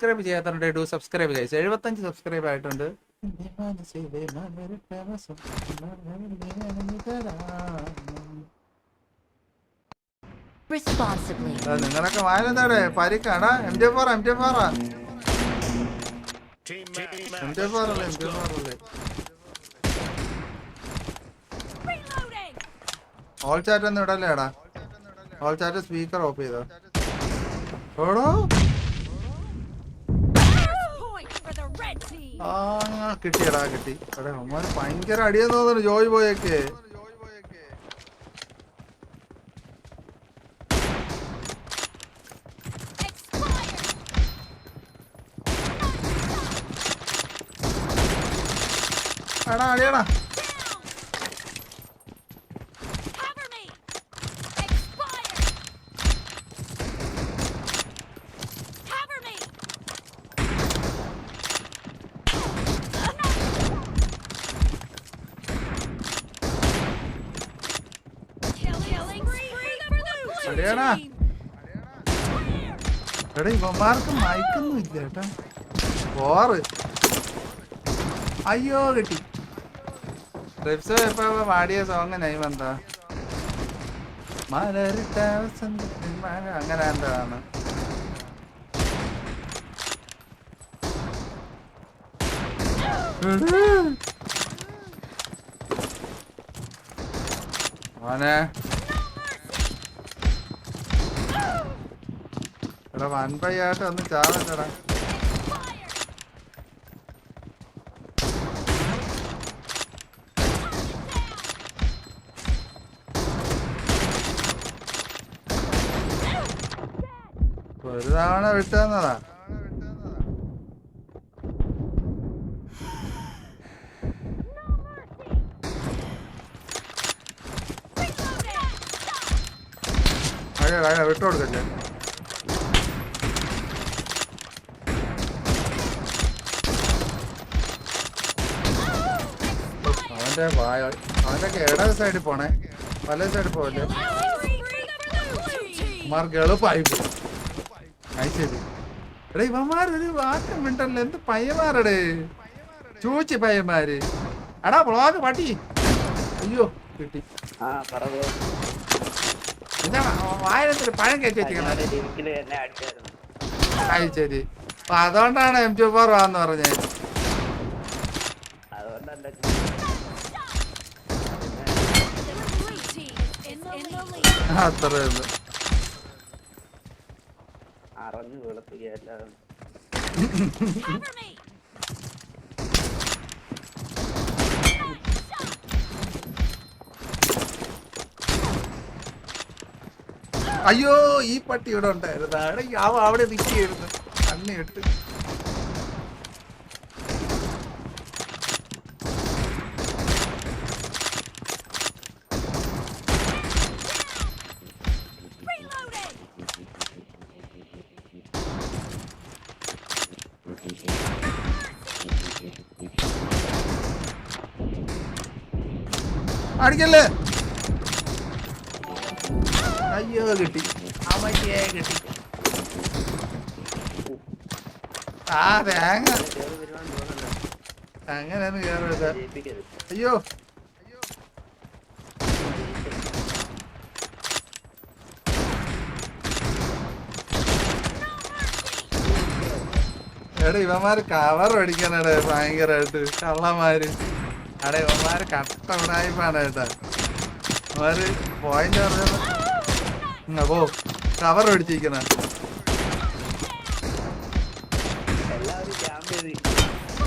Subscribe ചെയ്യാത്തവരുണ്ട് do subscribe guys. 75 subscribe ആയിട്ടുണ്ട്. നിങ്ങളൊക്കെ വായനന്താടെ പരിക്കാടാ. MJ4 അല്ലേ ഓൾ ചാറ്റ് ഒന്നും ഇടല്ലേടാ. ഓൾ ചാറ്റ് സ്പീക്കർ ഓഫ് ചെയ്തോ ഓടോ. ആ കിട്ടിയടാ കിട്ടി. എടാ അവന്മാര് ഭയങ്കര അടിയെന്ന് തോന്നുന്നു ജോയ് ബോയൊക്കെ. എടാ അടിയടാ. എടാ ഇവന്മാർക്ക് മയക്കൊന്നും ഇല്ല കേട്ടാ. പോറ് അയ്യോ കിട്ടി. ട്രിപ്സ് ഇപ്പൊ പാടിയ സോങ് നൈം എന്താ മലരിട്ട അങ്ങനെ എന്താണ്. മോനെ എടാ വൻപയ്യായിട്ട് ഒന്ന് ചാവണ്ടടാ. ഒരു തവണ വിട്ടുതന്നതാ. അതെ വിട്ടുകൊടുക്കല്ലേ. അവന്റെ ഇടത് സൈഡിൽ പോണേ, പല സൈഡിൽ പോവല്ലേ. മാർക്ക് എളുപ്പമായി പോയി. ശരി എടാ ഇവന്മാർ ഒരു വാക്കം മിണ്ടല്ലോ. എന്ത് പയ്യന്മാരടേ ചൂച്ചി പയ്യന്മാര്. എടാ ബ്ലോഗ് പട്ടി. അയ്യോ കിട്ടി. വായനത്തിൽ പഴം കയറ്റി വെച്ചിരിക്കണ. ശരി അപ്പൊ അതുകൊണ്ടാണ് MJ4 വാന്ന് പറഞ്ഞേ. അത്രേ ഉള്ളു. അയ്യോ ഈ പട്ടി ഇവിടെ ഉണ്ടായിരുന്നു. അവിടെ നിൽക്കുകയായിരുന്നു കണ്ണി ഇട്ട്. അടിക്കല്ലേ. അയ്യോ കിട്ടി. അമ്മയ്ക്കേ കിട്ടി. ആ തേങ്ങ അങ്ങനെയൊന്നും കേറരുത്. അയ്യോ എടാ ഇവന്മാര് കവർ അടിക്കാനാണ് ഭയങ്കരമായിട്ട് കള്ളന്മാര്. അവിടെ ഇവന്മാര് കട്ട ഉടായ്പാണ് കേട്ടാ. അവന്മാര് പോയിന്റ് പറഞ്ഞ പോ കവർ അടിച്ചിരിക്കുന്ന.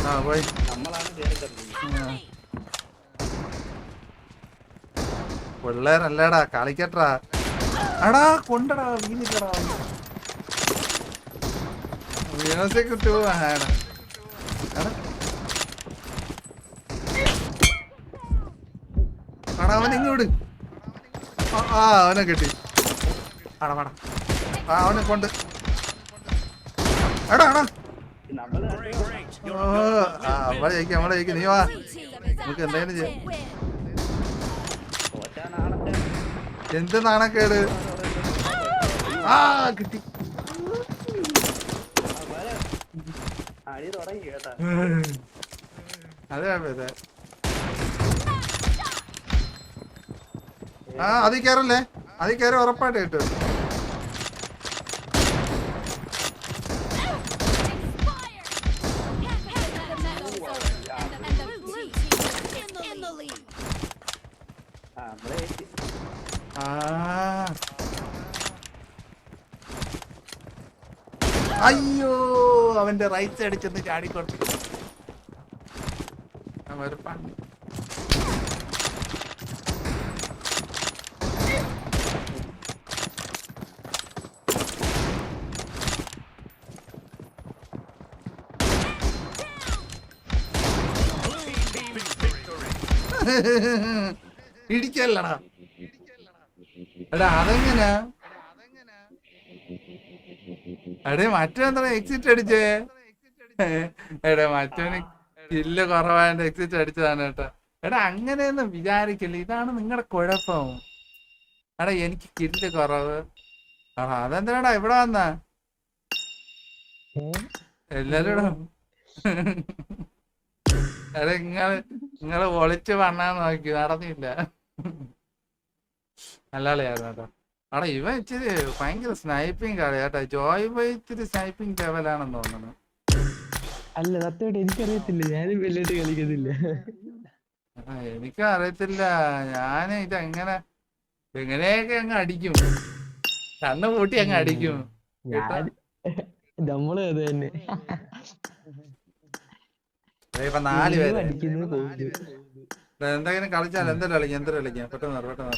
ആ പോയി പിള്ളേരല്ലേടാ കളിക്കട്ടാ. എടാ കൊണ്ടടാ വീണില്ലടാ. മ്യൂസിക് ടൂ ആണ്. എടാ അവൻ ഇങ്ങോട്ട്. ആ അവനെ കിട്ടി. ആടാ വേടാ അവനെ കൊണ്ട്. എടാ എടാ നമ്മളെ ജയിക്കും നീ വാ. നമുക്ക് എന്തെങ്കിലും ചെയ്യാം. എന്ത് നാണക്കേട്. ആ കിട്ടി. അടി തുടങ്ങി കേട്ടാ. അത് കുഴപ്പമില്ല. ആ അതിൽ കയറല്ലേ, അതിൽ കയറി ഉറപ്പായിട്ട് കിട്ടും. അയ്യോ അവന്റെ റൈറ്റ് സൈഡിൽ ചെന്ന് ചാടിക്കൊടുത്തു. ഒരു പണി. ഇടിക്കല്ലടാ. എടാ അതെങ്ങനാ? എടേ മറ്റെന്താ എക്സിറ്റ് അടിച്ചേ? എടാ മറ്റവന് കില്ല് കുറവായതുകൊണ്ട് എക്സിറ്റ് അടിച്ചതാണ് കേട്ടോ. എടാ അങ്ങനെയൊന്നും വിചാരിക്കില്ല, ഇതാണ് നിങ്ങളുടെ കുഴപ്പം. എടാ എനിക്ക് കില്ല് കുറവ്. അതെന്താടാ ഇവിടെ വന്നാ എല്ലാരും? എടാ നിങ്ങള് ഒളിച്ച് വണ്ണാൻ നോക്കി, നടന്നില്ല. നല്ലാളിയായിരുന്നു കേട്ടോ. അവിടെ ഇവൻ ഇച്ചിരി ഭയങ്കര സ്നൈപ്പിംഗ് കളി കേട്ടോ. ജോയ് ബോയ് ഇച്ചിരി സ്നൈപ്പിംഗ് ലെവലാണെന്ന് തോന്നുന്നു. അല്ല സത്യമായിട്ട് എനിക്കറിയത്തില്ല, ഞാനും വലിയിട്ട് കളിക്കുന്നില്ല. എനിക്കും അറിയത്തില്ല. ഞാൻ ഇതെങ്ങനെ എങ്ങനെയൊക്കെ അങ്ങ് അടിക്കും, കണ്ണ് പൂട്ടി അങ്ങ് അടിക്കും. നമ്മള് അത് തന്നെ. ഇപ്പൊ 4 പേര് എന്തെങ്കിലും കളിച്ചാൽ എന്തെങ്കിലും കളിക്കാം, എന്തൊരു കളിക്കാം. പെട്ടെന്ന്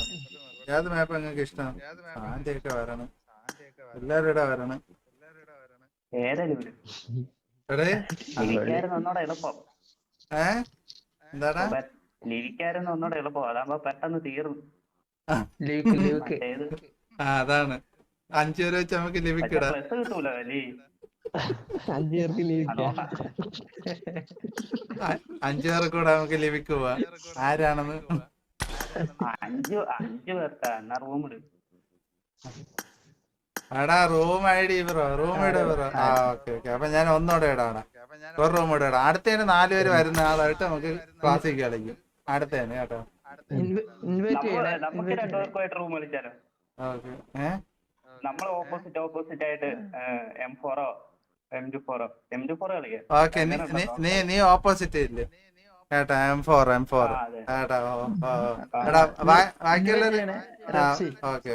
ഏത് മാപ്പ് നിങ്ങൾക്ക് ഇഷ്ടം? ആന്റിയൊക്കെ വരണം, എല്ലാരും ഇവിടെ വരണം. എന്താടാ ഒന്നൂടെ എളുപ്പം, അതാകുമ്പോ പെട്ടെന്ന് തീർന്നു. അതാണ് 5 പേര് വെച്ച് നമുക്ക് ലഭിക്കടാ. കിട്ടൂല 5 പേർക്ക് ലഭിക്കാം. 5 പേർക്ക് കൂടെ നമുക്ക് ലഭിക്കുക. ആരാണെന്ന് 5 പേർക്കാ എന്നാ റൂമില്. എടാ room I D bro, room I D bro. ആ ഓക്കെ. അപ്പൊ ഞാൻ ഒന്നോടെ ഇടാണ്, ഒരു റൂം കൂടെ ഇടാം. അടുത്തതിന് 4 പേര് വരുന്ന ആളായിട്ട് നമുക്ക് ക്ലാസ്സിൽ കളിക്കും. അടുത്തതിന് കേട്ടോ. നമുക്ക് 2 പേർക്കുമായിട്ട് റൂം കളിച്ചാലോ? നമ്മൾ ഓപ്പോസിറ്റ് ആയിട്ട് M4 M24 കളിക്കാം. ഓക്കെ, നീ ഓപ്പോസിറ്റ് ഇല്ലേ കേട്ടാ? M4 കേട്ടാ. എടാ ബാക്കിയുള്ളവര് ഓക്കെ.